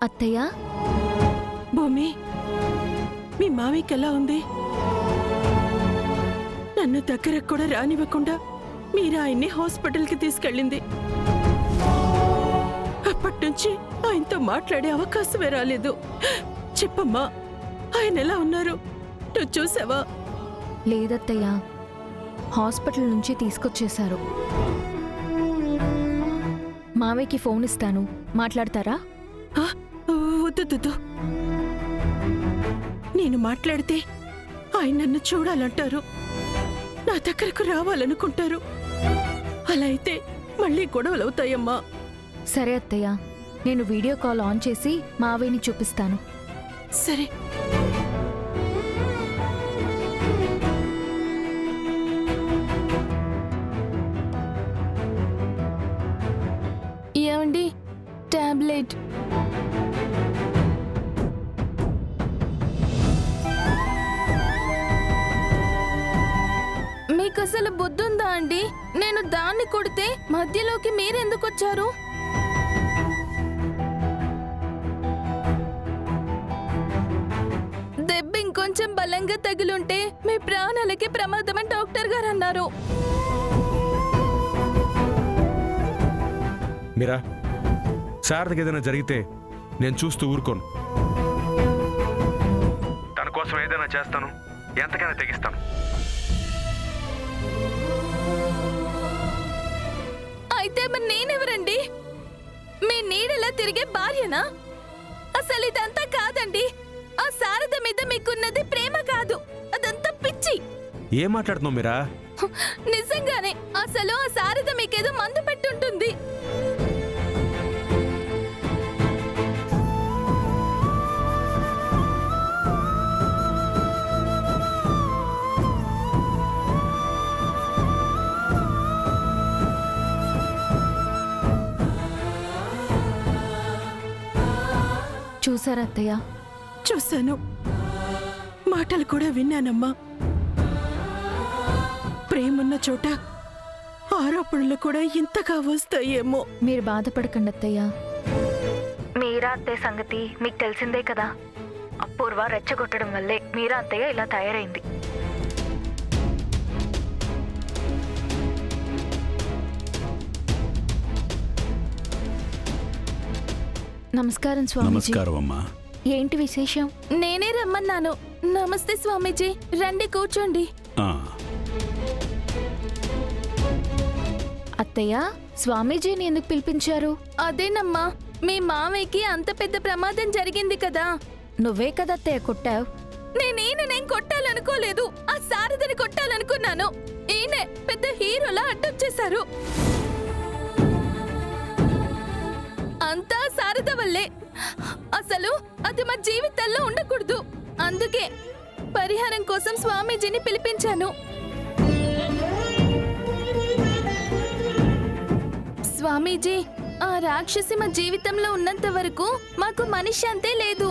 అత్తయ్య, భూమి, మీ మామికి ఎలా ఉంది? నన్ను దగ్గరకు కూడా రానివ్వకుండా మీరా ఆయన్ని హాస్పిటల్కి తీసుకెళ్ళింది. అప్పటి నుంచి ఆయనతో మాట్లాడే అవకాశమే రాలేదు. చెప్పమ్మా, ఆయన ఎలా ఉన్నారు? నువ్వు చూసావా? లేదత్తయ్య, హాస్పిటల్ నుంచి తీసుకొచ్చేశారు. మావయ్యకి ఫోన్ ఇస్తాను, మాట్లాడతారా? వద్దు, నేను మాట్లాడితే ఆయన నన్ను చూడాలంటారు, నా దగ్గరకు రావాలనుకుంటారు. అలా అయితే మళ్ళీ గొడవలవుతాయమ్మా. సరే అత్తయ్య, నేను వీడియో కాల్ ఆన్ చేసి మావయ్యని చూపిస్తాను. సరే. ఏమండి, టాబ్లెట్. మీకు అసలు బుద్ధుందా అండి? నేను దాన్ని కొడితే మధ్యలోకి మీరెందుకొచ్చారు? దెబ్బ ఇంకొంచెం బలంగా తగిలుంటే మీ ప్రాణాలకి ప్రమాదమని డాక్టర్ గారు అన్నారు. మీరా, శారదకి ఏదైనా జరిగితే నేను చూస్తూ ఊరుకోను. తన కోసం ఏదైనా చేస్తాను, ఎంతకైనా తెగిస్తాను. అయితే మరి నేనెవరండి? మీ నీడలా తిరిగే భార్యనా? అసలు ఇదంతా కాదండి. ఆ శారద మీద మీకున్నది ప్రేమ కాదు, అదంతా పిచ్చి. ఏం మాట్లాడుతున్నావు మీరా? నిజంగానే అసలు ఆ శారద మీకేదో మందు పెట్టుంటుంది. చూసారా అత్తయ్య? చూశాను, మాటలు కూడా విన్నానమ్మా. ప్రేమున్న చోట ఆరోపణలు కూడా ఇంతగా వస్తాయేమో. మీరు బాధపడకండి అత్తయ్య. మీరా అత్తయ్య సంగతి మీకు తెలిసిందే కదా. అపూర్వ రెచ్చగొట్టడం వల్లే మీరా అత్తయ్య ఇలా తయారైంది. నమస్కారం స్వామీజీ. నమస్కారం అమ్మా. ఏంటి విశేషం? నేనే రమ్మన్నాను. నమస్తే స్వామీజీ, రండి కూర్చోండి. ఆ, అత్తయ్య, స్వామీజీని ఎందుకు పిలిపించారు? అదేనమ్మా, మీ మామయ్యకి అంత పెద్ద ప్రమాదం జరిగింది కదా. నువ్వే కదా అత్తయ్య కొట్టావు. నేను కొట్టాలనుకోలేదు, ఆ శారదని కొట్టాలనుకున్నాను. ఈయనే పెద్ద హీరోలా అడ్డొచ్చేశారు. అంతా శారద వల్లే. అసలు అది మా జీవితాల్లో ఉండకూడదు. అందుకే పరిహారం కోసం స్వామీజీని పిలిపించాను. స్వామీజీ, ఆ రాక్షసి మా జీవితంలో ఉన్నంత వరకు మాకు మనశ్శాంతే లేదు.